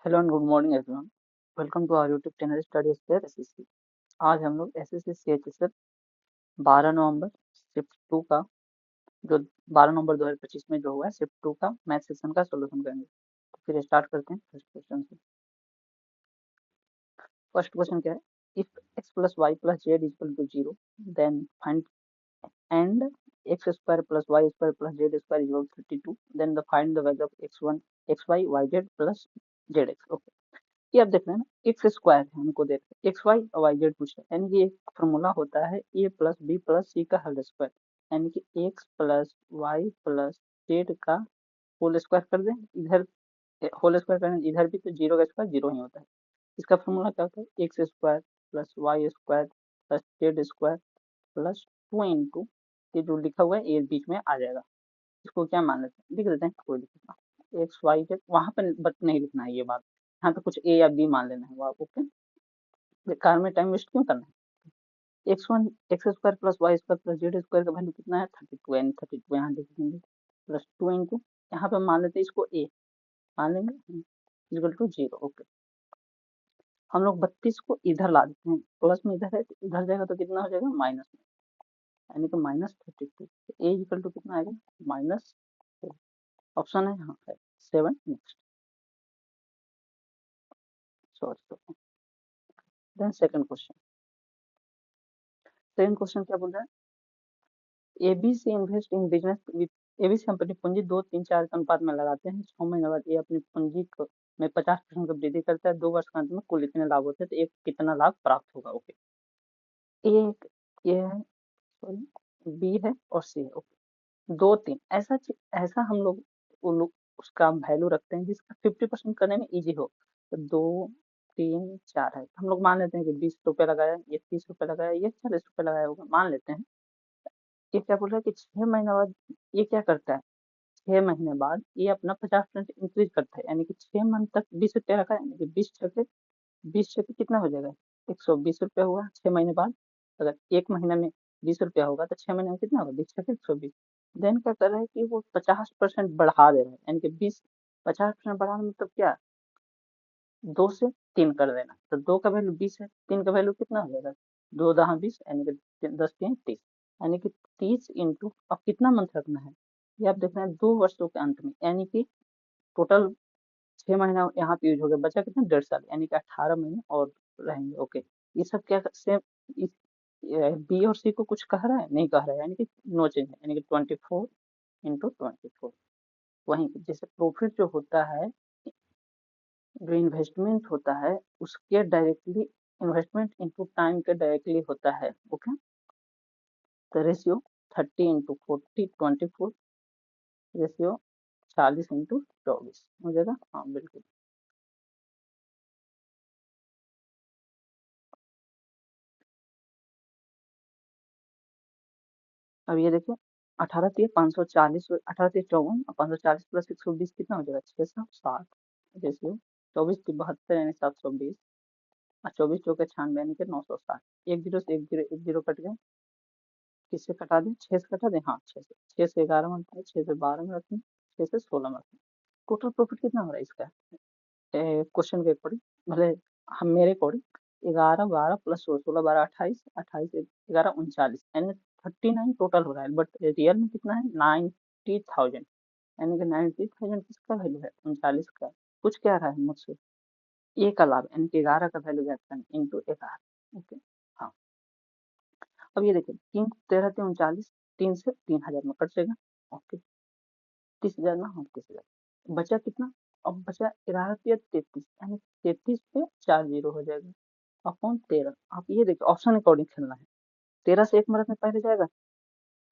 Hello and good morning everyone. Welcome to our YouTube channel Study Square SSC. आज हम लोग SSC CHSL 12 नवंबर shift 2 का जो 12 नवंबर 2025 में जो हुआ है शिफ्ट 2 का मैथ सेक्शन का सॉल्यूशन करेंगे। तो फिर स्टार्ट करते हैं फर्स्ट क्वेश्चन से। फर्स्ट क्वेश्चन क्या है? If x plus y plus z equal to 0 then find and x square plus y square plus z square equal 32 then the find the value of x1 xy yz plus zx। Okay, ये आप देख रहे हैं ना, x square है, हमको देख रहे हैं एक्स वाई और वाई जेड पूछा है, यानी कि एक फॉर्मूला होता है a plus b plus c का होल स्क्वायर, यानी कि x plus y plus z का होल स्क्वायर कर दें। इधर होल स्क्वायर करें इधर भी तो जीरो का स्क्वायर जीरो ही होता है। इसका फॉर्मूला क्या होता है? X square plus y square plus z square plus 2 into ये जो लिखा हुआ है ये बीच में आ जाएगा। इसको क्या मान लेते हैं, लिख देते हैं, कोई दिक्कत नहीं। एक्स वाई जेड वहां पर बट नहीं लिखना है, ये बात यहाँ पे कुछ ए या बी मान लेना है वो आपको। ओके, बेकार में टाइम वेस्ट क्यों करना है? X square plus y square plus z square का वैल्यू कितना है? 32, यानी 32 यहाँ लिख देंगे प्लस 2 इंटू यहाँ पे मान लेते हैं इसको ए मान लेंगे इक्वल टू 0। ओके, हम लोग 32 को इधर ला देते हैं, प्लस में इधर है तो इधर जाएगा तो कितना हो जाएगा? माइनस में, यानी कि -32। ए इक्वल टू कितना आएगा? -4। ऑप्शन है यहाँ है 7 next. Sorry, then second question. Second question क्या बोल रहा है? ABC invest in business with ABC company पूंजी 2, 3, 4 के अनुपात में लगाते हैं। 6 महीने बाद ये अपनी पूंजी को में 50% की वृद्धि करता है। 2 वर्ष के अंत में कुल इतने लाभ होते हैं, तो एक कितना लाभ प्राप्त होगा? ओके, एक ये है, सॉरी बी है और सी है। ओके, 2, 3 ऐसा हम लोग उसका वैल्यू रखते हैं जिसका 50% करने में इजी हो। तो 2, 3, 4 है, हम लोग मान लेते हैं कि 20 रुपये लगाया, ये 30 रुपये लगाया, ये 40 रुपये लगाया होगा, मान लेते हैं। ये क्या बोल रहा है कि 6 महीने बाद ये क्या करता है? 6 महीने बाद ये अपना 50% इंक्रीज करता है, यानी कि 6 मंथ तक 20 रुपया रखा है, यानी कि 20 छके कितना हो जाएगा? 120 रुपया हुआ 6 महीने बाद। अगर एक महीने में 20 रुपया होगा तो 6 महीने में कितना होगा? 20 छके 120। देन क्या कर रहा है कि वो 50% बढ़ा दे रहा है, यानी कि 50% बढ़ाने मतलब क्या? 2 से 3 कर देना, तो 2 का वैल्यू 20 है, 3 का वैल्यू कितना हो जाएगा? 2 10 20, यानी कि 10 3 30, यानी कि 30 इंटू अब कितना मंथ रखना है? ये आप देख रहे हैं 2 वर्षों के अंत में, यानी कि टोटल 6 महीना यहाँ पे यूज हो गया, बचा कितना? 1.5 साल, यानी कि 18 महीने और रहेंगे। ओके, ये सब क्या सेम इस बी और सी को कुछ कह रहा है? नहीं कह रहा है, यानी कि नो चेंज है, यानी कि 24 इंटू 24। वहीं जैसे प्रॉफिट जो होता है, जो इन्वेस्टमेंट होता है उसके डायरेक्टली इन्वेस्टमेंट इनटू टाइम के डायरेक्टली होता है। ओके, तो रेशियो 30 इंटू 40 24, रेशियो 40 इंटू 24 हो जाएगा। हाँ बिल्कुल। अब ये देखिए 18 3 540, 18 3 54 और 540 प्लस 120 कितना हो जाएगा? 660। रेशियो 24 3 72 यानी 720 और 24 4 96 यानी कि 960। एक जीरो से एक जीरो कट गया, किससे कटा दें? 6 से कटा दें, हाँ 6 से 11 बनता है, 6 से 12 में रखें, 6 से 16 में रखें। टोटल प्रॉफिट कितना हो रहा है इसका क्वेश्चन के अकॉर्डिंग? भले हम मेरे अकॉर्डिंग 11 12 प्लस 16 16 12 28 28 11 39, यानी 39 टोटल हो रहा है, बट रियल में कितना है? 90,000, यानी कि 90,000 किसका वैल्यू है? 39 का। कुछ क्या रहा है मुझसे? ए का लाभ, यानी कि 11 का वैल्यू ज्ञात करना इंटू 11। ओके, हाँ। अब ये देखिए 3 13 3 39, 3 से 3000 में कट जाएगा। ओके, 30,000 ना, हाँ 30,000 बचा कितना? अब बचा 11 33, यानी 33 पे 4 जीरो हो जाएगा अपॉन 13। आप ये देखिए ऑप्शन अकॉर्डिंग खेलना है। 13 से 1 मिनट में पहले जाएगा,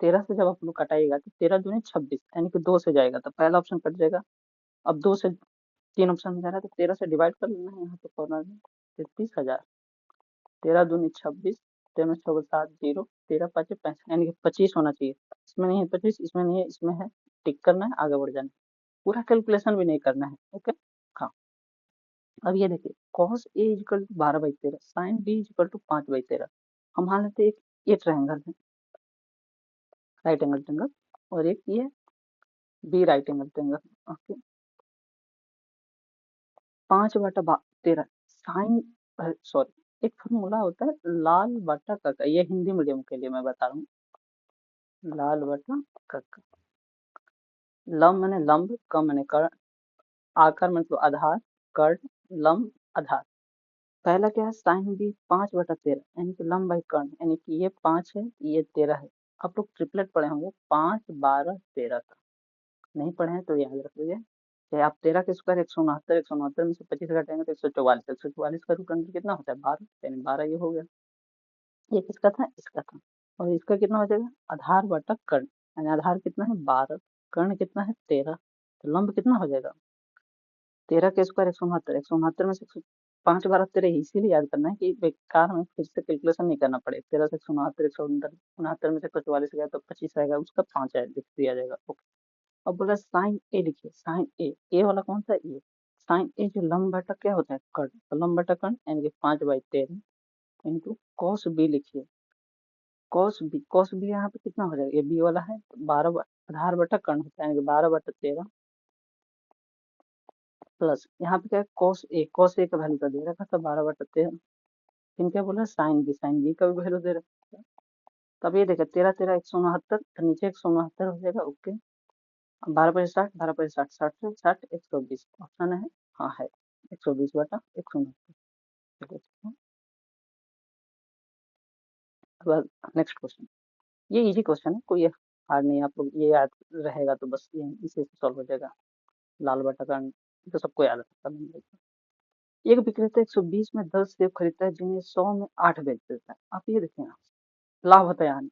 13 से जब आप लोग कटाइएगा तो 13 दूनी 26, यानी कि 2 से जाएगा तो पहला ऑप्शन कट जाएगा। अब 2 से 3 ऑप्शन में जा रहा है तो 13 से डिवाइड कर लेना है यहाँ पे कॉर्नर में। 33,000, 13 दूनी 26, 13 6 7 जीरो, 13 5 65, यानी कि 25 होना चाहिए। इसमें नहीं है 25, इसमें नहीं है, इसमें है, टिक करना है, आगे बढ़ जाना है, पूरा कैलकुलेशन भी नहीं करना है। ओके, हाँ। अब ये देखिए cos A equal to 12/13, sin B equal to 5/13। हम मान लेते हैं एक ये ट्रायंगल है, राइट एंगल ट्रायंगल, और एक ये B right angle triangle. Okay, 5/13 sine, sorry, एक फॉर्मूला होता है लाल बटा कक्का, ये हिंदी मीडियम के लिए मैं बता रहा हूँ। लाल बटा कक्का, लंब मैंने लंब, कम मैंने कर्ण, आकार मतलब आधार, कर्ण, लंब, आधार। पहला क्या है, साइन बी 5/13 यानी कि लंब बाई कर्ण, यानी कि ये 5 है, ये 13 है। आप लोग ट्रिपलेट पढ़े होंगे, 5, 12, 13 का। नहीं पढ़े हैं तो याद रख लीजिए। चाहे आप 13 के स्क्वायर 169, 169 में से 25 घटाएंगे तो 144, 144 का रूट अंडर कितना होता है 12, यानी 12 ये हो गया। ये किसका था, इसका था। और इसका कितना हो जाएगा, आधार बटा कर्ण, यानी आधार कितना है 12, कर्ण कितना है 13, तो लंब कितना हो जाएगा 13 के स्क्वायर 169, 169 में से 5, 12, 13, इसीलिए याद करना है कि बेकार में फिर से कैलकुलेशन नहीं करना पड़े। 13 से 169, 169 में से 144 गया तो 25 आएगा, उसका 5 लिख दिया जाएगा। ओके, अब बोला साइन ए लिखिए, साइन ए वाला कौन सा, ये साइन ए जो लंब बटा क्या होता है कर्ण, तो लंब बटा कर्ण यानी कि 5/13 इंटू कॉस बी लिखिए, कॉस बी यहाँ पे कितना हो जाएगा, ये बी वाला है 12, आधार बटा कर्ण होता है यानी कि 12/13 प्लस यहाँ पे क्या है कॉस ए का वैल्यू का दे रखा था 12/13, फिर क्या बोला साइन बी का भी वैल्यू दे रखा था। तब ये देखा 13, 13, 169, तो नीचे 169 हो जाएगा। ओके, 12/60, 12/60, 60 से 60, 120 ऑप्शन है, हाँ है 120/169। अब नेक्स्ट क्वेश्चन, ये इजी क्वेश्चन है, कोई हार्ड नहीं, आप लोग ये याद रहेगा तो बस ये इसी से सॉल्व हो जाएगा। लाल बटा का तो सबको याद है। एक विक्रेता 120 में 10 सेब खरीदता है जिन्हें 100 में 8 बेच देता है। आप ये देखें, लाभ होता है यहाँ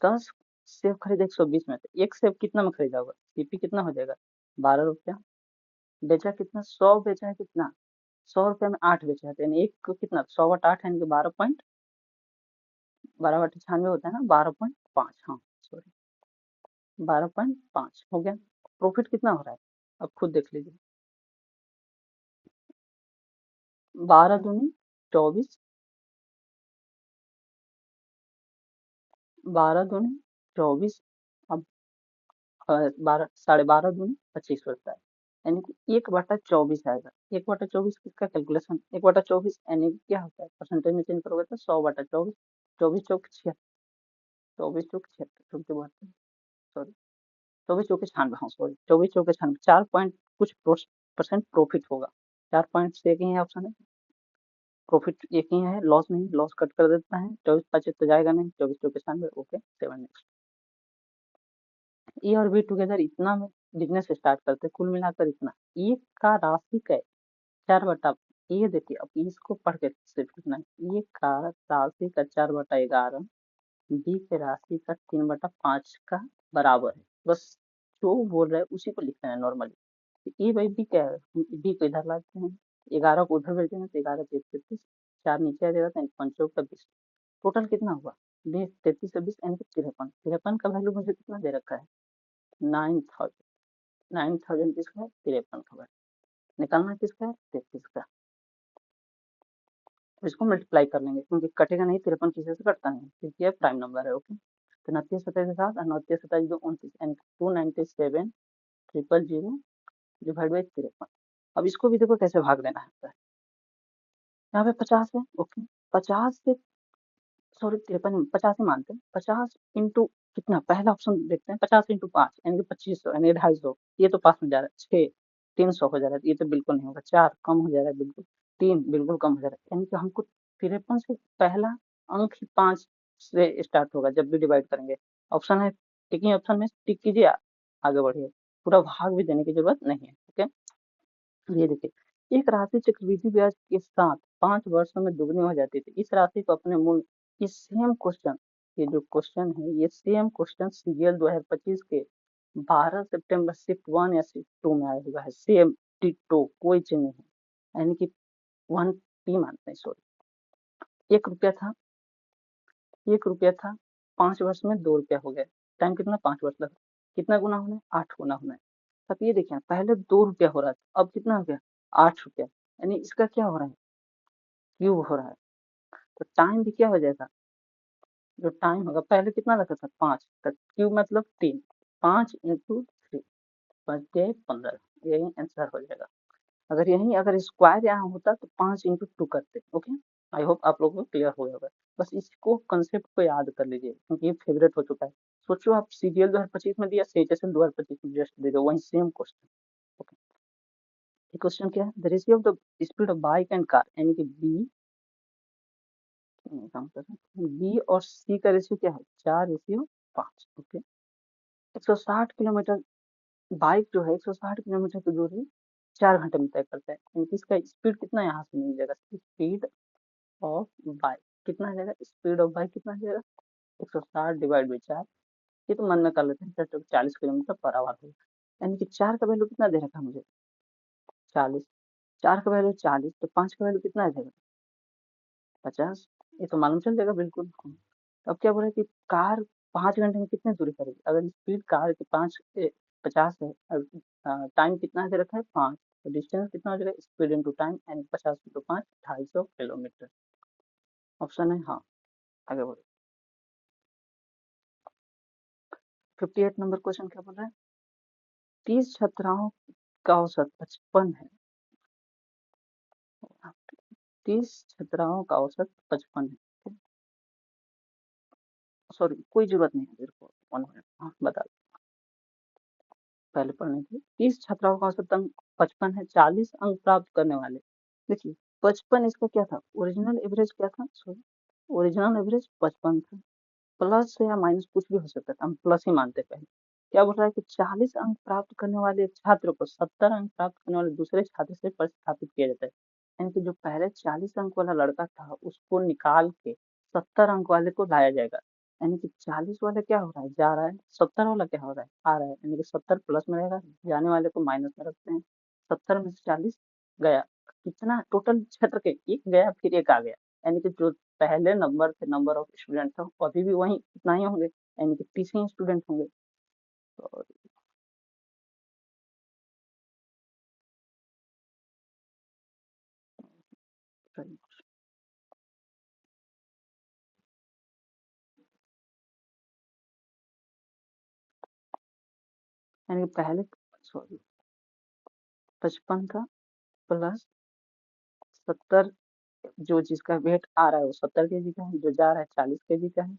10 सेब खरीदे 120 में, तो एक सेब कितना में खरीदा होगा, सीपी कितना हो जाएगा 12 रुपया, बेचा कितना 100, बेचा है कितना 100 रुपया में 8 बेचा है, तो यानी एक को कितना 100/8 यानी कि 12.96 होता है ना, 12.5, हाँ सॉरी 12.5 हो गया। प्रॉफिट कितना हो रहा है अब खुद देख लीजिए, 12 दूनी 24, 12 दूनी 24, अब 12 दूनी 25 होता है, यानी कि 1/24 आएगा। 1/24 किसका कैलकुलेशन, 1/24 यानी कि क्या होता है, परसेंटेज में चेंज करोगे तो 100/24, 24 चौक 76, 24 चौक 76, चौके 72, सॉरी 24 चौके 96, हाँ सॉरी 24 चौके 96, 4 पॉइंट कुछ परसेंट प्रॉफिट होगा। 4 पॉइंट से एक ही है ऑप्शन है, प्रॉफिट एक ही है, लॉस नहीं, लॉस कट कर देता है, 24/25 तो जाएगा नहीं, 24 चौके 96। ओके, 7 नेक्स्ट, ए और बी टुगेदर इतना में बिजनेस स्टार्ट करते हैं, कुल मिलाकर इतना, ए का राशि का 4 बटा, ये देखिए अब इसको पढ़ के सिर्फ लिखना है, ए का राशि का 4/11, बी के राशि का 3/5 का बराबर है, बस जो बोल रहा है उसी को लिखना है नॉर्मली। तो ए बाई बी क्या है, बी को इधर लाते हैं, 11 को उधर भेज देना, तो 11 के 33, 4 नीचे आ जाएगा, 5 का 20, टोटल कितना हुआ 20, 33 से 20 यानी कि 53, 53 का वैल्यू मुझे कितना दे रखा है 9000, 9000 किसका है 53 का वैल्यू, निकालना किसका है 33 का, तो इसको मल्टीप्लाई कर लेंगे क्योंकि कटेगा नहीं, 53 किसी से कटता नहीं क्योंकि ये प्राइम नंबर है। ओके, तो 29, 27, 7, 29, 27, 2, 29 एंड 297 ट्रिपल 0 डिवाइड बाई 53। अब इसको भी देखो कैसे भाग देना है, यहाँ पे 50 है। ओके, 50 से सॉरी 53, 50 ही मानते हैं, 50 इंटू कितना, पहला ऑप्शन देखते हैं, 50 इंटू 5 यानी कि 2500 यानी 250, ये तो पास में जा रहा है, 6 300 हो जा रहा है, ये तो बिल्कुल नहीं होगा, 4 कम हो जा रहा है बिल्कुल, 3 बिल्कुल कम हो जा रहा है, यानी कि हमको 53 से पहला अंक ही 5 से स्टार्ट होगा जब भी डिवाइड करेंगे। ऑप्शन है, एक ही ऑप्शन में टिक कीजिए, आगे बढ़िए, पूरा भाग भी देने की जरूरत नहीं है। ओके, ये देखिए, एक राशि चक्रवृद्धि ब्याज के साथ 5 वर्षों में दुगनी हो जाती थी, इस राशि को अपने मूल, ये सेम क्वेश्चन, ये जो क्वेश्चन है ये सेम क्वेश्चन सीजीएल 2025 के 12 सितंबर शिफ्ट 1 या शिफ्ट 2 में आया हुआ है, सेम डिट्टो, कोई चेंज नहीं है, यानी कि 1 टी मानते हैं, सॉरी। 1 रुपया था, 1 रुपया था, 5 वर्ष में 2 रुपया हो गया, टाइम कितना 5 वर्ष लगा, कितना गुना होना है 8 गुना होना है। अब ये देखिए पहले 2 रुपया हो रहा था, अब कितना हो गया 8 रुपया, यानी इसका क्या हो रहा है क्यूब हो रहा है, तो टाइम भी क्या हो जाएगा, जो टाइम होगा पहले कितना लगा था 5, तो क्यूब मतलब 3, 5 इंटू 3, 5 × 15, यही आंसर हो जाएगा। अगर यहीं अगर स्क्वायर यहाँ होता तो 5 × 2 करते। ओके, आई होप आप लोगों को क्लियर हो गया। बस इसको कंसेप्ट को याद कर लीजिए क्योंकि ये फेवरेट हो चुका है। सोचो आप CGL 2025 में दिया, CHSL 2025 में जस्ट दे दो, वही सेम क्वेश्चन। ओके, ये क्वेश्चन क्या है, the ratio of the speed of bike and car, यानी कि बी और सी का रेशियो क्या है, 4:5। ओके, 160 किलोमीटर बाइक जो है 160 किलोमीटर की दूरी 4 घंटे में तय करता है, यानी कि इसका स्पीड कितना यहाँ से मिल जाएगा, स्पीड ऑफ बाइक कितना आ जाएगा, स्पीड ऑफ बाइक कितना आ जाएगा, 160 डिवाइड बाई 4। ये तो मन में कर लेते हैं, 40 किलोमीटर पर आवर होगा, यानी कि 4 का वैल्यू कितना दे रखा है मुझे, 40। 4 का वैल्यू 40, तो 5 का वैल्यू कितना आ जाएगा, 50। ये तो मालूम चल जाएगा बिल्कुल। तो अब क्या बोला कि कार 5 घंटे में कितनी दूरी करेगी, अगर स्पीड कार की 50 है, टाइम कितना दे रखा है 5, तो डिस्टेंस कितना हो जाएगा, स्पीड इंटू टाइम, यानी 50 × 5 250 किलोमीटर। ऑप्शन है हाँ। आगे बढ़ो, 58 नंबर क्वेश्चन क्या बोल रहा है, 30 छात्राओं का औसत 55 है, 30 छात्राओं का औसत 55 है, सॉरी कोई जरूरत नहीं है मेरे को, 1 मिनट, हाँ बता दो। पहले पढ़ने की 30 छात्राओं का औसत अंक 55 है, 40 अंक प्राप्त करने वाले, देखिए 55 इसका क्या था, ओरिजिनल एवरेज क्या था, सॉरी ओरिजिनल एवरेज 55 था, प्लस या माइनस कुछ भी हो सकता था, हम प्लस ही मानते पहले। क्या बोल रहा है कि 40 अंक प्राप्त करने वाले एक छात्र को 70 अंक प्राप्त करने वाले दूसरे छात्र से प्रतिस्थापित किया जाता है, यानी कि जो पहले 40 अंक वाला लड़का था उसको निकाल के 70 अंक वाले को लाया जाएगा, यानी कि 40 वाला क्या हो रहा है, जा रहा है, 70 वाला क्या हो रहा है, आ रहा है, यानी कि 70 प्लस में रहेगा, जाने वाले को माइनस में रखते हैं, 70 में से 40 गया, कितना टोटल क्षेत्र के एक गया फिर एक आ गया, यानी कि जो पहले नंबर थे, नंबर ऑफ स्टूडेंट था वो अभी भी वही इतना ही होंगे, यानी कि 30 ही स्टूडेंट होंगे। तो यानी कि पहले सॉरी 55 था प्लस 70, जो जिसका वेट आ रहा है वो 70 kg का है, जो जा रहा है 40 kg का है,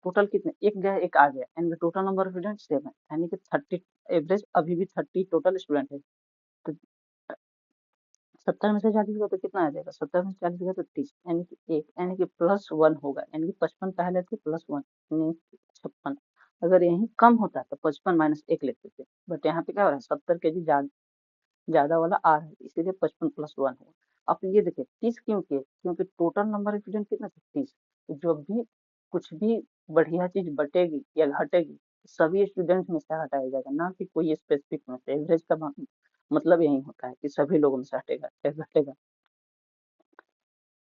टोटल कितने, एक गया एक आ गया, यानी कि टोटल नंबर ऑफ स्टूडेंट 7, यानी कि 30 एवरेज अभी भी 30 टोटल स्टूडेंट है। तो 70 में से 40 गया तो कितना आ जाएगा, 70 में से 40 गया तो 30, यानी कि एक, यानी कि +1 होगा, यानी कि 55 पहले थे +1 यानी 56। अगर यही कम होता तो 55 माइनस 1 लेते थे, बट यहाँ पे क्या हो रहा है 70 kg ज्यादा वाला आ रहा है, इसीलिए 55 + 1 होगा। अब ये देखिए 30 क्यों किए, क्योंकि टोटल नंबर ऑफ स्टूडेंट कितना था 30, तो जब भी कुछ भी बढ़िया चीज बटेगी या घटेगी सभी स्टूडेंट्स में से हटाया जाएगा, ना कि कोई स्पेसिफिक में से। एवरेज का मतलब यही होता है कि सभी लोगों में से हटेगा या घटेगा।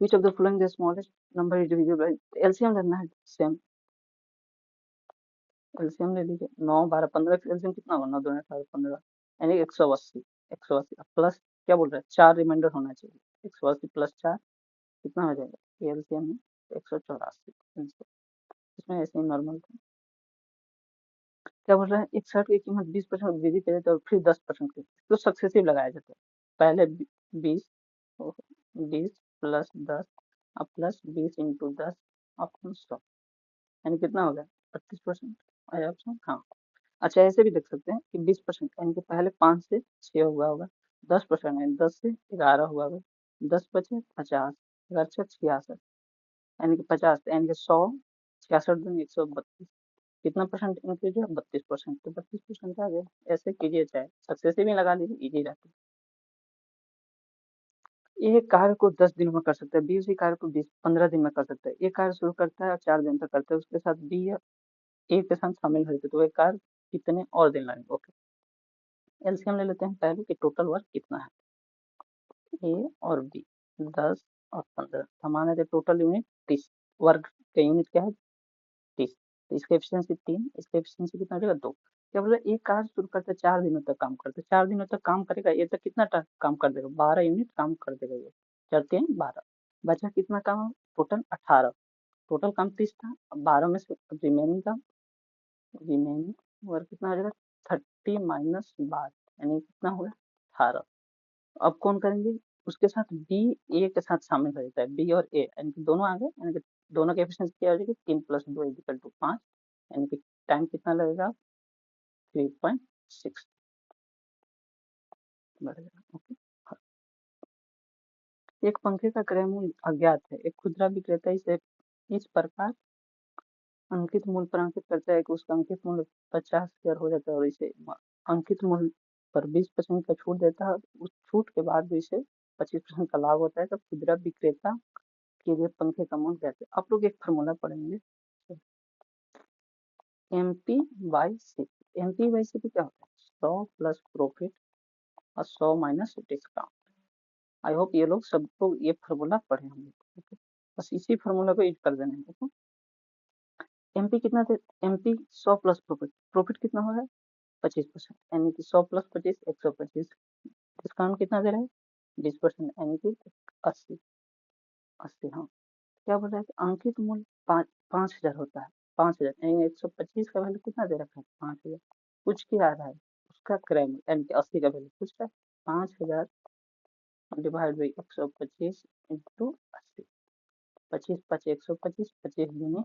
Which of the following the smallest number is divisible by, LCM लेना है, सेम एलसीएम ले लीजिए, 9 12 15 का एलसीएम कितना होगा, 9 2 18 15, यानी 180, 180 प्लस क्या बोल रहा है 4 रिमाइंडर होना चाहिए, 180 + 4 कितना हो जाएगा, ये एलसीएम है 184, इसमें ऐसे ही नॉर्मल था। क्या बोल रहा है, एक शर्ट की कीमत 20% वृद्धि करे तो फिर 10% की, तो सक्सेसिव लगाया जाता है, पहले 20 20 + 10 अब +20 × 10 ऑप्शन 100, यानी कितना हो गया 32%, आया ऑप्शन हाँ। अच्छा ऐसे भी देख सकते हैं कि 20% यानी कि पहले 5 से 6 हुआ होगा, 10% यानी 10 से 11 हुआ होगा, 10 बचे 50, 11 छः 66, यानी कि 50, यानी कि 100, 66 दूनी 132, कितना परसेंट इंक्रीज है 32%, तो 32% आ गया। ऐसे कीजिए, चाहे सक्सेसिव ही लगा लीजिए, इजी रहता है। एक कार्य को 10 दिन में कर सकता है, बी उसी कार्य को 15 दिन में कर सकता है, ये कार्य शुरू करता है और 4 दिन तक करता है, उसके साथ बी या ए के साथ शामिल होते तो ये कार्य कितने और दिन लगेंगे। ओके, एलसीएम ले लेते हैं पहले कि टोटल वर्क कितना है, ए और बी 10 और 15, हमारे थे टोटल यूनिट 30, वर्क का यूनिट क्या है 30, तो इसका एफिशिएंसी 3, इसका एफिशिएंसी कितना हो जाएगा 2। क्या बोला, एक कार्य शुरू करते 4 दिनों तक काम करते, 4 दिनों तक काम करेगा, ये तक कितना काम कर देगा 12 यूनिट काम कर देगा, ये 4 3 12, बचा कितना काम, टोटल 18, टोटल काम 30 था, 12 में से रिमेनिंग काम, रिमेनिंग वर्क कितना हो जाएगा 30 - 12, यानी कितना होगा 18, अब कौन करेंगे, उसके साथ बी ए के साथ शामिल हो जाता है, बी और ए यानी कि दोनों आ गए, यानी कि दोनों के एफिशिएंसी क्या हो जाएगी, 3 + 2 इक्वल टू 5, यानी कि टाइम कितना लगेगा, 3.6 बढ़ेगा। ओके। एक पंखे का क्रय मूल्य अज्ञात है, एक खुदरा विक्रेता इसे इस प्रकार अंकित मूल्य पर अंकित करता है कि उसका अंकित मूल्य 50,000 हो जाता है और इसे अंकित मूल्य पर 20% का छूट देता है, उस छूट के बाद भी इसे 25% का लाभ होता है, तो खुदरा विक्रेता के लिए पंखे का मूल्य कहते हैं। आप लोग एक फॉर्मूला पढ़ेंगे, MP by c. MP by c क्या होता है, 100 प्लस प्रॉफिट और 100 माइनस डिस्काउंट। आई होप ये लोग सबको ये फॉर्मूला पढ़े होंगे, बस इसी फॉर्मूला को यूज कर देना है। MP कितना थे, MP 100 प्लस प्रॉफिट, प्रॉफिट कितना हो रहा है 25%, यानी कि 100 प्लस 25 125। डिस्काउंट कितना दे रहे हैं 20%, यानी कि 80। 80 हाँ, क्या बोल रहा है कि अंकित मूल्य 5,000 होता है, 5,000 यानी 125 का वैल्यू कितना दे रखा है 5,000, कुछ क्या आ रहा है उसका क्रय मूल्य यानी कि 80 का वैल्यू कुछ है 5,000 डिवाइड बाई 125 इंटू 80, 25 5 125, 25 दूनी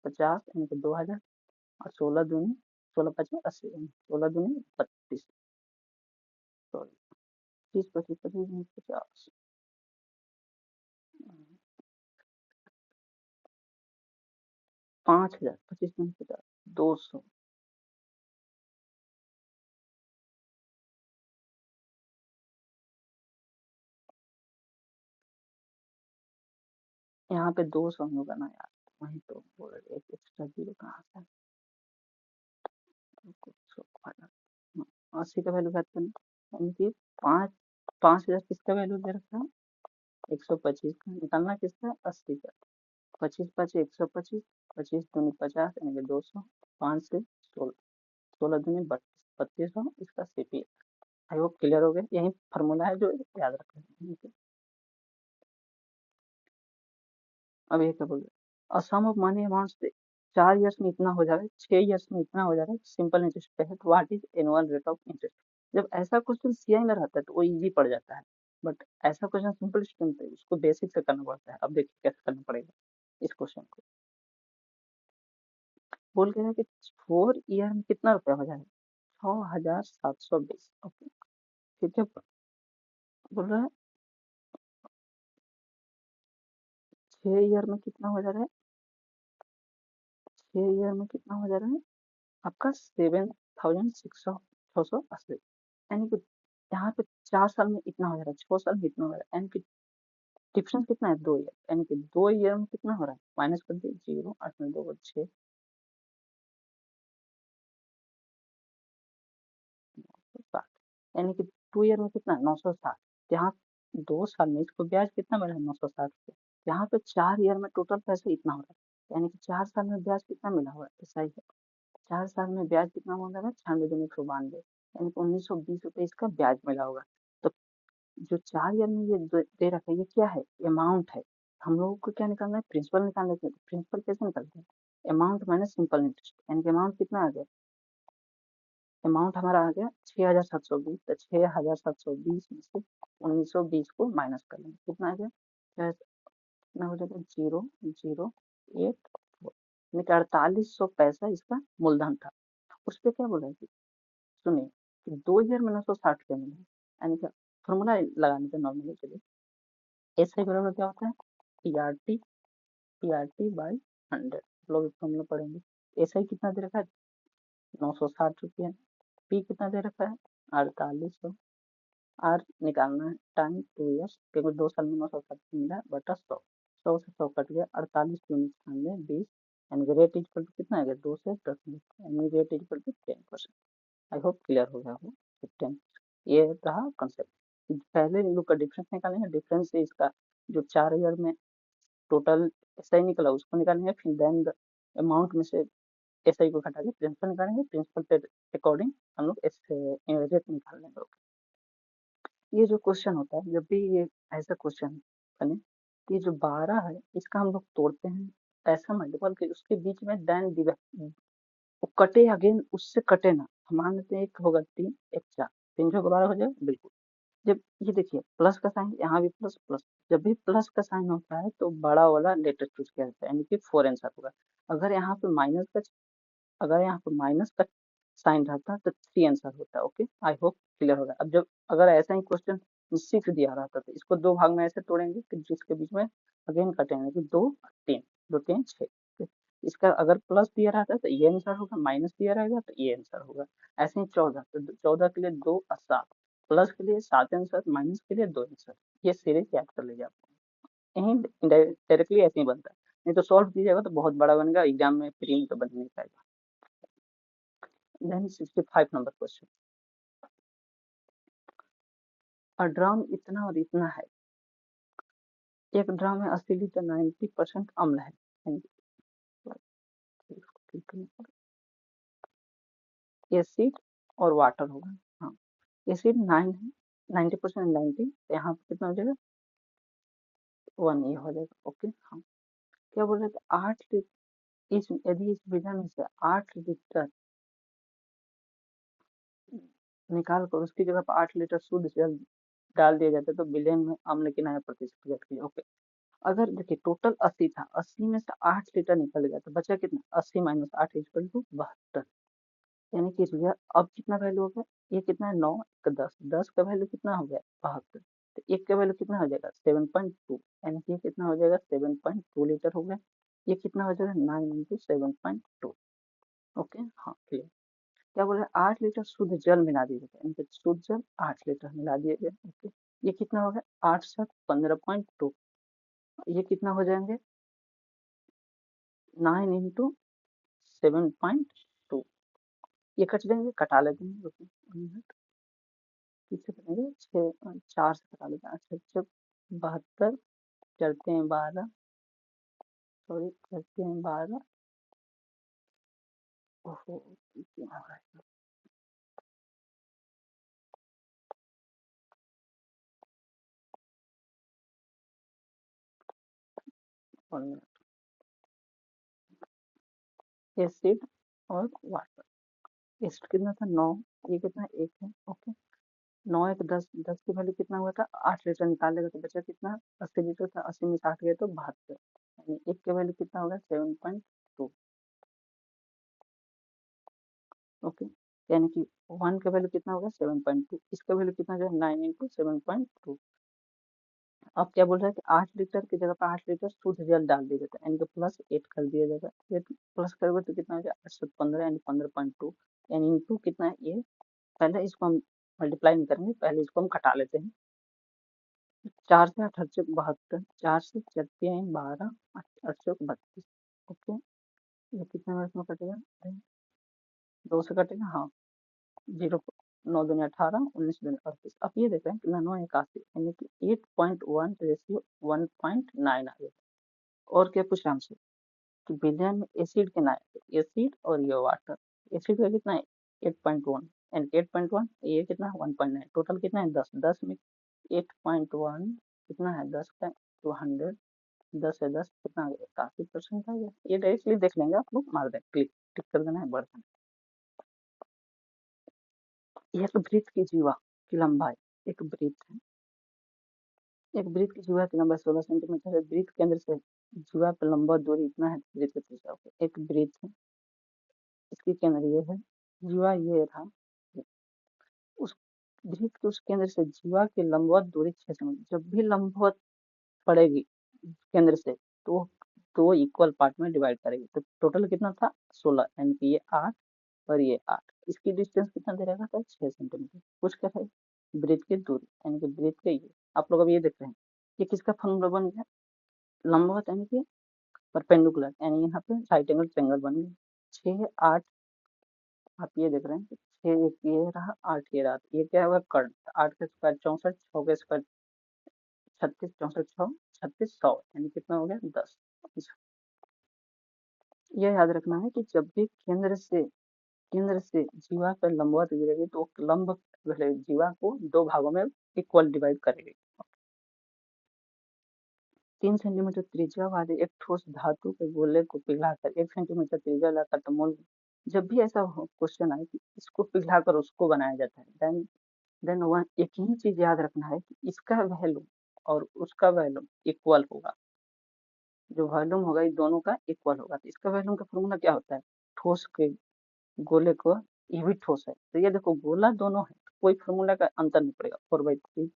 50 यानी कि 2,000 और 16 दूनी 16 5 80, 16 दूनी 32, सॉरी 30 25 25 50, 5,000 25 दूनी 50, 200। यहाँ पे 200 होगा ना यार, वही तो बोल रहे एक एक्स्ट्रा जीरो कहाँ से, 80 का वैल्यू करते हैं, यानी कि 5,000 किसका वैल्यू दे रखा है 125 का, निकालना किसका 80 का, 25 5 125, 25 दूनी 50 यानी कि 200, 5 से 16, 16 दूनी 32, 3200 इसका CP। आई होप क्लियर हो गया, यही फार्मूला है जो याद रखें। अब ये क्या बोल रहे, असम ऑफ मनी अमाउंट से 4 ईयर्स में इतना हो जा रहा है, 6 ईयर्स में इतना हो जा रहा है, सिंपल इंटरेस्ट पे है, तो what is annual rate of interest. जब ऐसा क्वेश्चन सीआई में रहता है तो वो इजी पड़ जाता है, बट ऐसा क्वेश्चन सिंपल स्टूडेंट है उसको बेसिक से करना पड़ता है। अब देखिए कैसे करना पड़ेगा इस क्वेश्चन को, बोल के है कि 4 ईयर में कितना रुपया हो जाएगा 6,720। ओके ठीक है, बोल रहा है 6 ईयर में कितना हो जा रहा है, 6 ईयर में कितना हो जा रहा है आपका 7,680, यानी कि यहाँ पे 4 साल में इतना हो जा रहा है, 6 साल में इतना हो रहा है, यानी कि डिफरेंस कितना है 2 ईयर, यानी कि 2 ईयर में कितना हो रहा है, माइनस कर दिए 0 8 में 2 6, यानी कि 2 ईयर में कितना 960। यहाँ 2 साल में इसको ब्याज कितना मिला है 960 रुपये, यहाँ पे 4 ईयर में टोटल पैसा इतना हो रहा है, यानी कि 4 साल में ब्याज कितना मिला हुआ है, ऐसा ही है 4 साल में ब्याज कितना मिल रहा है 96,192, यानी कि 1,920 रुपये इसका ब्याज मिला होगा। तो जो 4 ईयर में ये दे रखा है ये क्या है, अमाउंट है, हम लोगों को क्या निकालना है प्रिंसिपल निकालना है, प्रिंसिपल कैसे निकलते हैं, अमाउंट माइनस सिंपल इंटरेस्ट, यानी कि अमाउंट कितना आ गया, अमाउंट हमारा आ गया 6,720, तो 6,720 में से 1,920 को माइनस कर लेंगे, कितना आ गया कितना हो जाएगा 0,084, यानी कि 4,800 पैसा इसका मूलधन था। उस पर क्या बोला है कि सुनिए कि 2 ईयर में 960 रुपये मिले, यानी कि फॉर्मूला लगाने के नॉर्मली चलिए, एस आई बराबर क्या होता है पी आर टी बाई 100, लोग फॉर्मूला पढ़ेंगे। एस आई कितना दे रखा है 960 रुपये, पी कितना दे रखा है 4,800, आर निकालना है टाइम 2 ईयर्स, क्योंकि 2 साल में 960 मिला बटा 100, 100 से 100 कट गया, 48 दूनी 96 20, यानी कि रेट इक्वल टू कितना आ गया 2 से 10, यानी rate equal to 10%। I hope clear हो गया हो 10, ये रहा कंसेप्ट। पहले इन लोग का डिफरेंस निकालेंगे, डिफरेंस से इसका जो 4 ईयर में टोटल एसआई निकला उसको निकालेंगे, फिर देन अमाउंट में से एसआई को घटा के प्रिंसिपल निकालेंगे, प्रिंसिपल पे अकॉर्डिंग हम लोग रेट निकाल लेंगे। ये जो क्वेश्चन होता है जब भी ये ऐसा क्वेश्चन बने, ये जो 12 है इसका हम लोग तोड़ते हैं ऐसा मल्टीपल कि उसके बीच में देन डिवाइड वो कटे, अगेन उससे कटे ना, मान लेते हैं एक होगा 3 एक 4, 312 हो जाएगा बिल्कुल। जब ये देखिए प्लस का साइन, यहाँ भी प्लस प्लस, जब भी प्लस का साइन होता है तो बड़ा वाला लेटर चूज किया जाता है, यानी कि 4 आंसर होगा। अगर यहाँ पे माइनस का अगर यहाँ पे माइनस का साइन रहता तो 3 आंसर होता। ओके, आई होप क्लियर होगा। अब जब अगर ऐसा ही क्वेश्चन 6 दिया रहता तो इसको दो भाग में ऐसे तोड़ेंगे कि जिसके बीच में अगेन कटेंगे कि 2 3, 2 3 6। इसका अगर प्लस दिया रहता तो ये आंसर होगा, माइनस दिया रहेगा तो ये आंसर होगा। ऐसे ही 14, तो 14 के लिए 2 और 7, प्लस के लिए 7 आंसर, माइनस के लिए 2 आंसर। ये सीरीज याद कर लीजिए आप। यही डायरेक्टली ऐसे ही बनता है, नहीं तो सॉल्व कीजिएगा तो बहुत बड़ा बनेगा, एग्जाम में प्री में तो बन नहीं पाएगा। Then 65 number question. और ड्राम इतना और इतना है, एक ड्राम में 80 लीटर 90% अम्ल है। एसिड और वाटर होगा। हाँ, एसिड 9 है, 90% 90, यहाँ पे कितना हो जाएगा 1, ये हो जाएगा। ओके हाँ, क्या बोल रहे थे 8 लीटर, इस यदि इस विधा में से 8 लीटर निकाल कर उसकी जगह पर 8 लीटर शुद्ध जल डाल दिया जाता है तो विलयन में अम्ल कितना है प्रतिशत व्यक्त किया। ओके, अगर देखिए टोटल 80 था, 80 में से 8 लीटर निकल गया तो बचा कितना, 80 माइनस 8 इक्वल टू 72। यानी कि रियल अब कितना वैल्यू हो गया, ये कितना है 9 1 10, 10 का वैल्यू कितना हो गया 72, तो एक का वैल्यू कितना हो जाएगा 7.2, यानी कि ये कितना हो जाएगा 7.2 लीटर हो गया। ये कितना हो जाएगा 9 इंटू 7.2। ओके हाँ क्लियर। क्या बोल रहे हैं 8 लीटर शुद्ध जल मिला दिया गया, यानी कि शुद्ध जल 8 लीटर मिला दिया गया। ओके, ये कितना हो गया 8 7 15.2, ये कितना हो जाएंगे 9 इंटू 7.2, ये कट देंगे, कटा लेते हैं रुकिए 1 मिनट, किससे करेंगे 4 से कटा लेते हैं। अच्छा जब 72 चलते हैं 12, सॉरी करते हैं 12, ओहो क्या हो रहा है। 1 मिनट, एसिड और वाटर, एसिड कितना था 9, ये कितना 1 है। ओके, 9 1 10, 10 की वैल्यू कितना हुआ था 8 लीटर निकालेगा तो बचा कितना 80 लीटर था, 80 में 60 गया तो 72, यानी एक का वैल्यू कितना होगा 7.2। ओके, यानी कि 1 का वैल्यू कितना होगा 7.2, इसका वैल्यू कितना जो है 9 इंटू 7.2। अब क्या बोल रहा है कि 8 लीटर की जगह पर 8 लीटर शुद्ध जल डाल दिया जाता है, यानी कि प्लस 8 कर दिया जाएगा। ये प्लस करोगे तो कितना हो जाएगा 8 से 15 यानी 15.2, यानी इंटू कितना है ये, पहले इसको हम मल्टीप्लाई नहीं करेंगे, पहले इसको हम घटा लेते हैं। 4 से 8 8 72, 4 से 4 3 12, 8 8 32। ओके, ये कितने मिनट में कटेगा 2 से कटेगा हाँ, 0 9 दूनी 18, 19 दूनी 38। अब ये देख रहे हैं कितना 9 81, यानी कि 8.1 रेशियो 1.9 आ गया। और क्या पूछ रहा हमसे कि विलयन में एसिड कितना है, एसिड और ये वाटर, एसिड का कितना है 8.1 एंड 8.1, ये कितना है 1.9, टोटल कितना है 10, 10 में 8.1 कितना है 10 का 200, 10 से 10 कितना आ गया 81% आ गया। ये डायरेक्टली देख लेंगे आप लोग, मार दें क्लिक, टिक कर देना है बढ़ देना। एक वृत्त की जीवा की लंबाई, एक वृत्त है, एक वृत्त की जीवा की लंबाई 16 सेंटीमीटर है, वृत्त केंद्र से जीवा पर लंबा दूरी इतना है, वृत्त की त्रिज्या। एक वृत्त है, इसकी केंद्र ये है, जीवा ये रहा, उस वृत्त के उस केंद्र से जीवा की लंबवत दूरी 6 सेंटीमीटर। जब भी लंबवत पड़ेगी केंद्र से तो दो इक्वल पार्ट में डिवाइड करेगी, तो टोटल कितना था 16, यानी कि ये 8 और ये 8, इसकी डिस्टेंस कितना दे रहेगा था 6 सेंटीमीटर। कुछ क्या है वृत्त की दूरी, यानी कि वृत्त के ये आप लोग अब ये देख रहे हैं ये किसका फॉर्मूला बन गया, लंबवत यानी कि परपेंडिकुलर, यानी यहाँ पे राइट एंगल ट्रायंगल बन गया। 6 8, आप ये देख रहे हैं कि 6 एक ये रहा 8 ये रहा, ये क्या होगा कर्ण, 8 का स्क्वायर 64, 6 का स्क्वायर 36, 64 6 36 100, यानी कितना हो गया 10। यह याद रखना है कि जब भी केंद्र से जीवा पर लंबवत गिरेगी तो लंब जीवा को दो भागों में इक्वल डिवाइड करेगी। 3 सेंटीमीटर त्रिज्या वाले एक ठोस धातु के गोले को पिघलाकर 1 सेंटीमीटर त्रिज्या वाला कटमोल, जब भी ऐसा क्वेश्चन आए कि इसको पिघलाकर उसको बनाया जाता है, देन देन वन एक ही चीज याद रखना है कि इसका वैल्यूम और उसका वैल्यूम इक्वल होगा, जो वॉल्यूम होगा ये दोनों का इक्वल होगा। तो इसका वॉल्यूम का फॉर्मूला क्या होता है, ठोस के गोले को, ये भी ठोस है तो ये देखो गोला दोनों है, कोई फॉर्मूला का अंतर नहीं पड़ेगा। 4/3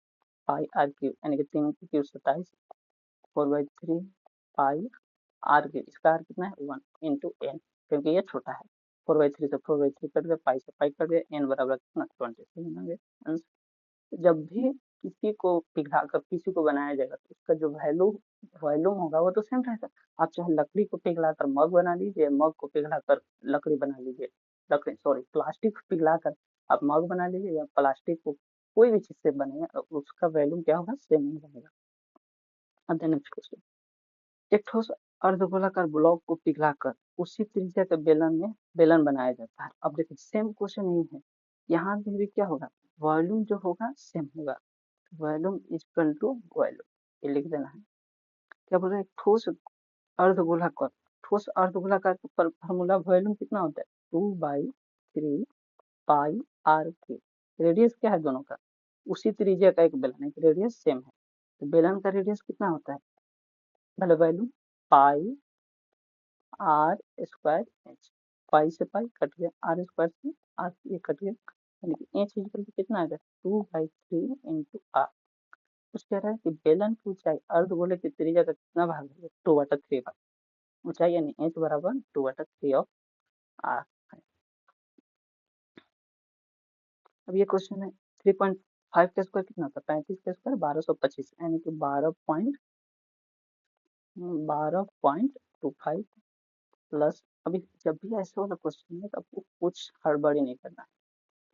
पाई आर क्यूब यानी कि 3 क्यूब 27, 4/3 पाई आर क्यूब, इसका आर कितना है 1 इंटू एन, क्योंकि ये छोटा है। 4/3 से 4/3 कट गया, पाई से पाई कट गया, एन बराबर कितना 27 आ गया। जब भी किसी को पिघलाकर किसी को बनाया जाएगा तो उसका जो वॉल्यूम होगा वो तो सेम रहेगा। आप चाहे लकड़ी को पिघलाकर मग बना लीजिए, मग को पिघलाकर लकड़ी बना लीजिए, लकड़ी सॉरी प्लास्टिक को पिघलाकर आप मग बना लीजिए, या प्लास्टिक को कोई भी चीज से बने उसका वॉल्यूम क्या होगा, सेम ही रहेगा। अब नेक्स्ट क्वेश्चन, एक ठोस अर्धगोलाकार ब्लॉक को पिघलाकर उसी त्रिज्या के बेलन बनाया जाता है। अब देखिए सेम क्वेश्चन यही है, यहाँ भी क्या होगा, वॉल्यूम जो होगा सेम होगा, वॉल्यूम इक्वल टू वॉल्यूम, ये लिख देना है। क्या बोल रहे हैं, अर्धगोलाकार ठोस अर्धगोलाकार का फॉर्मूला वॉल्यूम कितना होता है, 2/3 पाई आर के। रेडियस क्या है दोनों का, उसी त्रिज्या का एक बेलन है, रेडियस सेम है, तो बेलन का रेडियस कितना होता है, पहले volume pi r square h, pi से पाई कट गया, आर स्क्वायर से आर ये कट गया, यानी कि एच इक्वल टू कितना आ गया 2/3 इंटू आर। कुछ कह रहा है कि बेलन की ऊंचाई अर्धगोले की त्रिज्या का कितना भाग है, 2/3 भाग, ऊंचाई यानी एच बराबर 2/3 ऑफ आर है। अब ये क्वेश्चन है 3.5 का स्क्वायर कितना होता है, 35 का स्क्वायर 1225, यानी कि 12.25 प्लस। अभी जब भी ऐसे वाला क्वेश्चन है तो आपको कुछ हड़बड़ी नहीं करना है,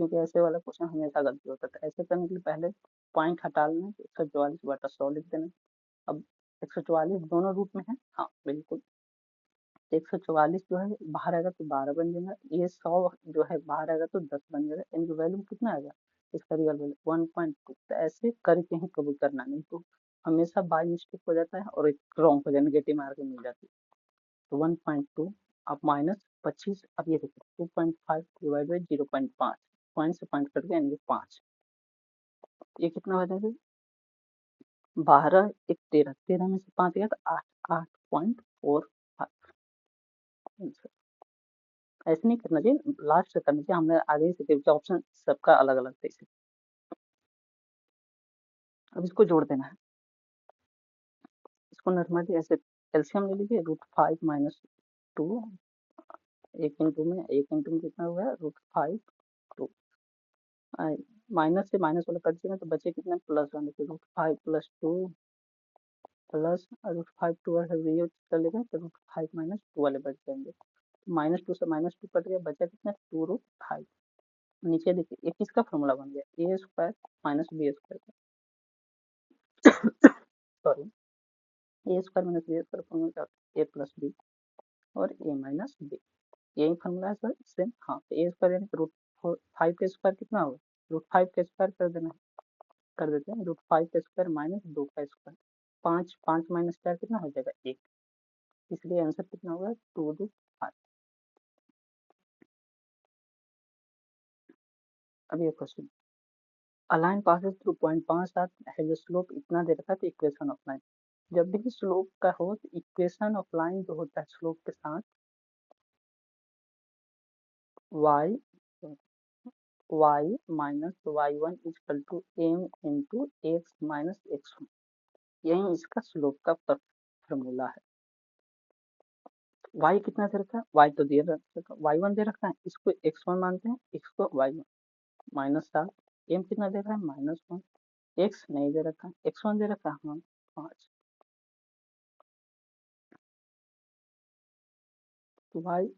क्योंकि ऐसे वाला क्वेश्चन हमेशा गलती होता है। ऐसे करने के लिए पहले पॉइंट हटा लेना, 144/100 लिख देना। अब 144 दोनों रूप में है, हाँ बिल्कुल, 144 जो है बाहर आएगा तो 12 बन जाएगा, ये 100 जो है बाहर आएगा तो 10 बन जाएगा, इनकी वैल्यू कितना आएगा, इसका रियल वैल्यू 1.2। तो ऐसे करके ही कबूल करना, नहीं तो हमेशा बाई मिस्टेक हो जाता है और एक रॉन्ग हो जाए, नेगेटिव मार्क मिल जाती है। तो 1.2 अब माइनस 25, अब ये देखिए 2.5 डिवाइड बाई 0.5, पॉइंट से पॉइंट कट गया यानी 5, ये कितना हो जाएगा 12 एक 13, 13 में से 5 गया तो 8, 8.45। ऐसे नहीं करना चाहिए, लास्ट से करना चाहिए, हमने आगे से क्योंकि ऑप्शन सबका अलग अलग थे इसे। अब इसको जोड़ देना है, इसको नॉर्मली ऐसे एलसीएम ले लीजिए, √5 - 2, एक इंटू में कितना हुआ है √5 2, माइनस से माइनस वाला कट जाएगा तो बचे कितना +1, देखिए √5 + 2 प्लस √5 2 ये चलेगा तो √5 - 2 वाले बच जाएंगे, -2 से -2 कट गया, बचा कितना 2√5। नीचे देखिए ये किसका फॉर्मूला बन गया, a² - b², sorry a² - b² formula क्या होता है, a + b और a - b, यही फॉर्मूला है सर सेम। हाँ तो a² यानी कि √5 का स्क्वायर कितना होगा, √5 का स्क्वायर कर देना है, कर देते हैं, √5 का स्क्वायर - 2 का स्क्वायर, 5 5 - 4 कितना हो जाएगा 1, इसलिए आंसर कितना होगा 2√5। अब ये question, a line passes through point 5 7 has a slope इतना दे रखा है, तो इक्वेशन ऑफ लाइन, जब भी स्लोप का हो तो इक्वेशन ऑफ लाइन जो होता है स्लोप के साथ y - y1 m into x - x1, यही इसका स्लोप का फॉर्मूला है। y कितना दे रखा है, y तो दे रखा है, y1 दे रखा है, इसको x1 मानते हैं, इसको y1 -7, m कितना दे रहा है -1, x नहीं दे रखा, x1 दे रखा है हाँ 5, तो y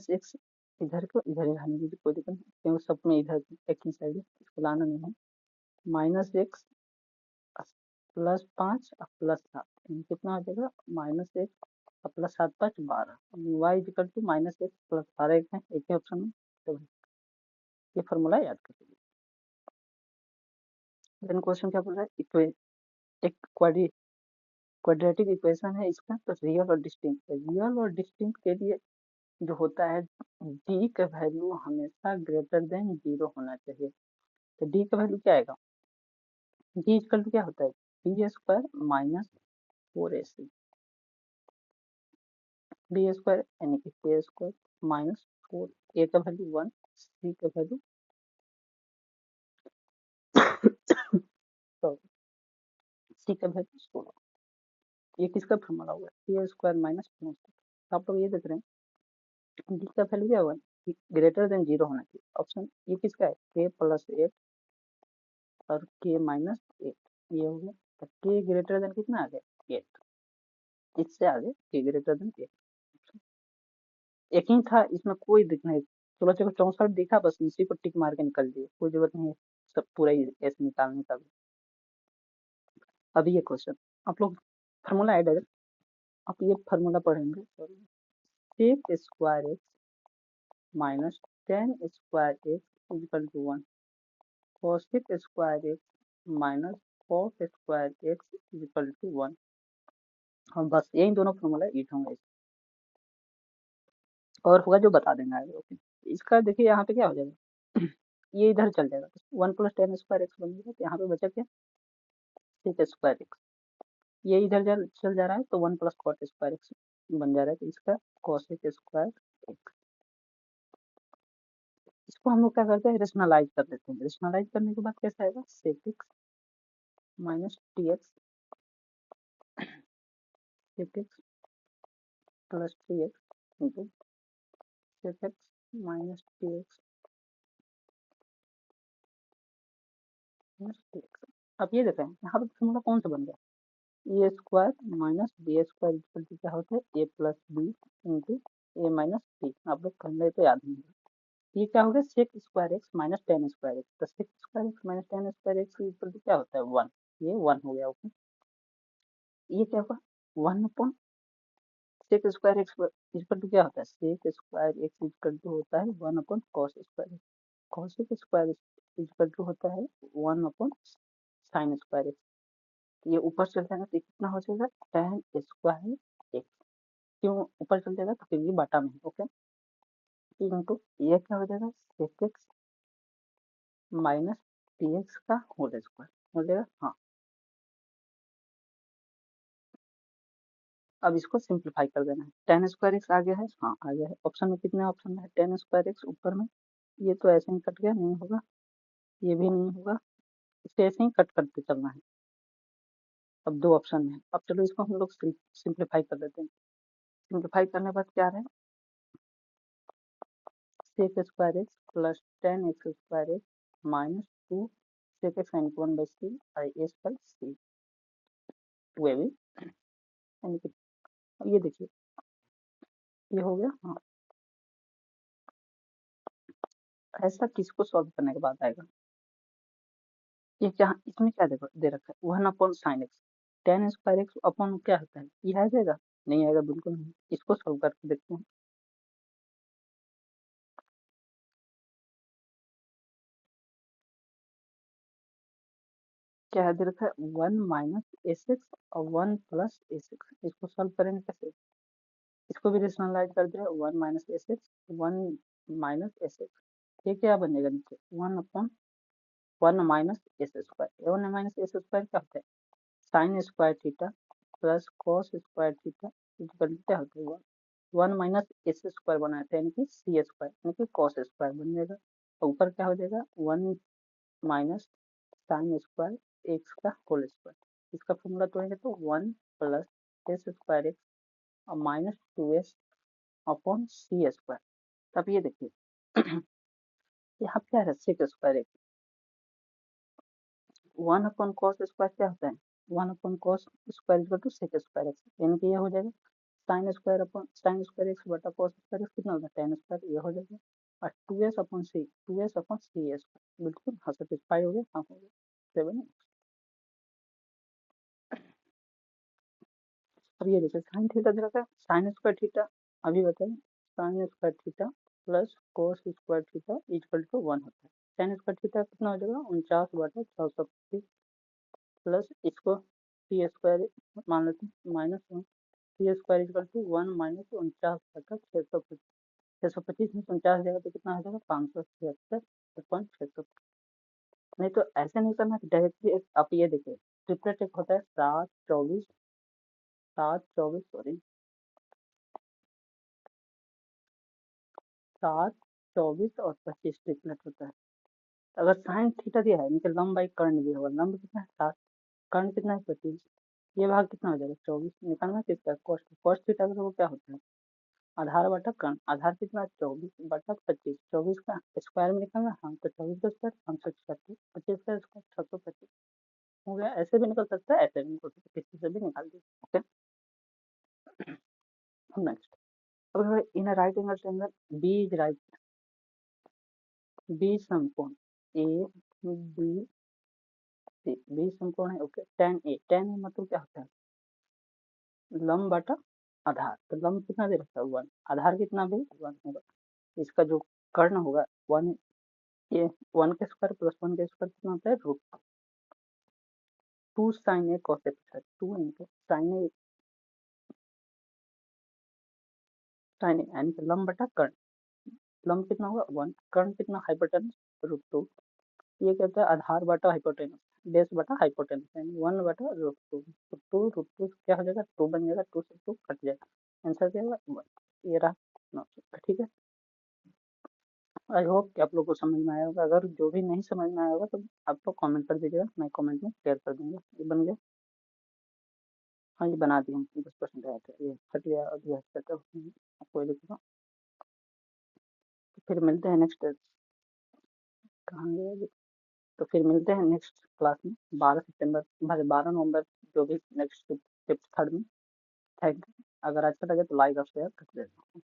-x इधर को इधर ही रहने दीजिए, कोई दिक्कत नहीं, क्योंकि सब में इधर एक ही साइड है, इसको लाना नहीं है। -x +5 और +7 कितना हो जाएगा -x और +7 5 12, y इक्वल टू -x + 12 एक है, एक ही ऑप्शन में, तो ये फॉर्मूला याद कर लीजिए। देन क्वेश्चन क्या बोल रहा है, एक क्वाड्रेटिक इक्वेशन है इसका, तो रियल और डिस्टिंक्ट के लिए जो होता है d का वैल्यू हमेशा ग्रेटर देन 0 होना चाहिए। तो डी का वैल्यू क्या आएगा, डी इक्वल टू क्या होता है, b square minus 4ac, b square यानी कि के स्क्वायर माइनस 4, ए का वैल्यू 1, सी का वैल्यू तो सी का वैल्यू 16। ये किसका फॉर्मूला हुआ, ए स्क्वायर माइनस 4। आप लोग ये देख रहे हैं डी का वैल्यू क्या हुआ, ग्रेटर देन 0 होना चाहिए। ऑप्शन ये किसका है, के प्लस 8 और के माइनस 8, ये हो गया। तो के ग्रेटर देन कितना आ गया 8, इससे आगे के ग्रेटर देन 8, एक ही था इसमें, कोई दिख नहीं, 16 64 दिखा, बस इसी को टिक मार के निकल दिए, कोई जरूरत नहीं है सब पूरा ही ऐसे निकालने का भी। अभी ये क्वेश्चन आप लोग फार्मूला है डायरेक्ट, आप ये फार्मूला पढ़ेंगे, sec square x minus tan square x equal to 1, cosec square x minus cos square x equal to 1। हम बस यही दोनों फार्मूला यूज होंगे, और होगा जो बता देंगे आगे। ओके, इसका देखिए यहाँ पे क्या हो जाएगा ये इधर चल जाएगा, 1 प्लस टेन स्क्वायर एक्स बन जाएगा, तो यहाँ पे बचा क्या, सेक स्क्वायर एक्स, ये इधर चल जा रहा है तो 1 प्लस कॉट स्क्वायर एक्स बन जा रहा है, तो इसका कोसेक स्क्वायर एक्स। इसको हम लोग क्या करते हैं, रेशनलाइज कर देते हैं। रेशनलाइज करने के बाद कैसा आएगा, sec x minus t x, sec x plus t x into sec x minus t x minus t x. अब ये देखें यहाँ पे फॉर्मूला कौन सा बन गया, a square minus b square equal to क्या होता है, a plus b into a minus t. आप लोग कर ले तो याद नहीं है, ये क्या हो गया, sec square x minus tan square x, तो sec square x minus tan square x equal to क्या होता है 1, ये 1 हो गया। ओके, ये क्या होगा 1 upon sec square x equal to क्या होता है, sec square x equal to होता है 1 upon cos square x, cos square equal to होता है 1 अपॉन साइन स्क्वायर एक्स। ये ऊपर चल जाएगा तो कितना हो जाएगा, टेन स्क्वायर एक्स, क्यों ऊपर चल जाएगा तो फिर ये बाटा में। ओके, इंटू ये क्या हो जाएगा, sec x minus t x का होल स्क्वायर हो जाएगा। हाँ, अब इसको सिंप्लीफाई कर देना है, टेन स्क्वायर एक्स आ गया है, हाँ आ गया है, ऑप्शन में कितने ऑप्शन है, टेन स्क्वायर एक्स ऊपर में, ये तो ऐसे ही कट गया, नहीं होगा, ये भी नहीं होगा, इसे ऐसे ही कट करते चलना है। अब दो ऑप्शन है, अब चलो इसको हम लोग सिंप्लीफाई कर देते हैं। सिंप्लीफाई करने के बाद क्या रहे, sec square x plus ten x square x minus 2 sec x यानी 1/c आई एस बाई सी, वे भी यानी कि ये देखिए ये हो गया। हाँ, ऐसा किसको सॉल्व करने के बाद आएगा, ये क्या इसमें क्या दे रखा है 1 upon sine x, ten square x upon क्या होता है, ये आ जाएगा, नहीं आएगा बिल्कुल नहीं। इसको सॉल्व करके देखते हैं, क्या है दे रखा है 1 माइनस एस एक्स और 1 प्लस एस एक्स, इसको सॉल्व करेंगे कैसे, इसको भी रेशनलाइज कर दिया, 1 minus S x 1 minus S x, ये क्या बन जाएगा नीचे 1 upon 1 minus S square, 1 minus S square क्या होता है, sign square theta plus cos square theta equal क्या होता है 1 माइनस एस स्क्वायर बनाया था, यानी कि सी स्क्वायर यानी कि कॉस स्क्वायर बन जाएगा, और ऊपर क्या हो जाएगा 1 माइनस साइन स्क्वायर एक्स का होल स्क्वायर, इसका फॉर्मूला तोड़ेंगे तो 1 प्लस एस स्क्वायर एक्स और minus 2s upon c square. तब ये देखिए यहाँ क्या है sec square x, 1 upon cos square क्या होता है 1 upon cos square equal to sec square x, यानी कि ये हो जाएगा sine square upon sine square x बटा कॉस स्क्वायर एक्स कितना होगा टेन स्क्वायर, ये हो जाएगा, और 2s अपॉन सी 2s अपॉन सी स्क्वायर, बिल्कुल हाँ सेटिस्फाई हो गया, हाँ हो गया 7। अब ये देखिए साइन थीटा दे रखा है, साइन स्क्वायर थीटा अभी बताइए, sine square theta plus cos square theta equal to 1 होता है, साइन स्क्वायर थीटा कितना हो जाएगा 49/625 प्लस इसको सी स्क्वायर मान लेते हैं minus c square equal to 1 minus 49/625, 625 में 49 जाएगा तो कितना हो जाएगा 576 अपॉन 625। नहीं तो ऐसे नहीं करना कि डायरेक्टली आप ये देखिए, ट्रिपलेट एक होता है 7 24, 7 24 सॉरी 7 24 और 25 ट्रिपलेट होता है। अगर साइन थीटा दिया है इनके लंब बाई कर्ण दिया होगा, लंब कितना है 7, कर्ण कितना है 25, ये भाग कितना हो जाएगा 24, निकालना किसका कॉस्ट, कॉस्ट थीटा का वो क्या होता है आधार बटा कर्ण, आधार कितना 24 बटा 25, 24 का स्क्वायर में निकालना, हाँ तो 24 का स्क्वायर 536, 25 का स्क्वायर 625 हो गया। ऐसे भी निकल सकता है, ऐसे भी निकल सकता है, किसी से भी निकाल दीजिए। ओके, अब नेक्स्ट, अब in right angle triangle B is right, B समकोण ए बी सी, बी समकोण है। Okay, tan A, tan A मतलब क्या होता है लंब बटा आधार, तो लंब कितना दे रखा है 1, आधार कितना भी 1 होगा, इसका जो कर्ण होगा 1, ये 1 के स्क्वायर प्लस 1 के स्क्वायर कितना होता है √2 sin a cos a, 2 into sin a यानी कि लंब बटा कर्ण, लंब कितना होगा 1, कर्ण कितना हाइपोटेनस √2, ये कहता है आधार बटा हाइपोटेनस, बेस बटा हाइपोटेनस यानी 1 बटा √2, तो 2 √2 क्या हो जाएगा 2 बन जाएगा, 2 से 2 कट जाएगा, आंसर क्या होगा 1, ये रहा 9। ठीक है, आई होप कि आप लोग को समझ में आया होगा, अगर जो भी नहीं समझ में आया होगा तो आप लोग कमेंट कर दीजिएगा, मैं कमेंट में शेयर कर दूंगा। ये बन गया, हाँ ये बना दिया, 10% आया था, ये हट गया, अभी हट जाता है, आपको लिखूंगा। तो फिर मिलते हैं नेक्स्ट, कहाँ गया ये? तो फिर मिलते हैं नेक्स्ट क्लास में 12 सितंबर, 12 नवंबर, जो भी नेक्स्ट फिफ्थ थर्ड में। थैंक यू, अगर अच्छा लगे तो लाइक और शेयर कर देना।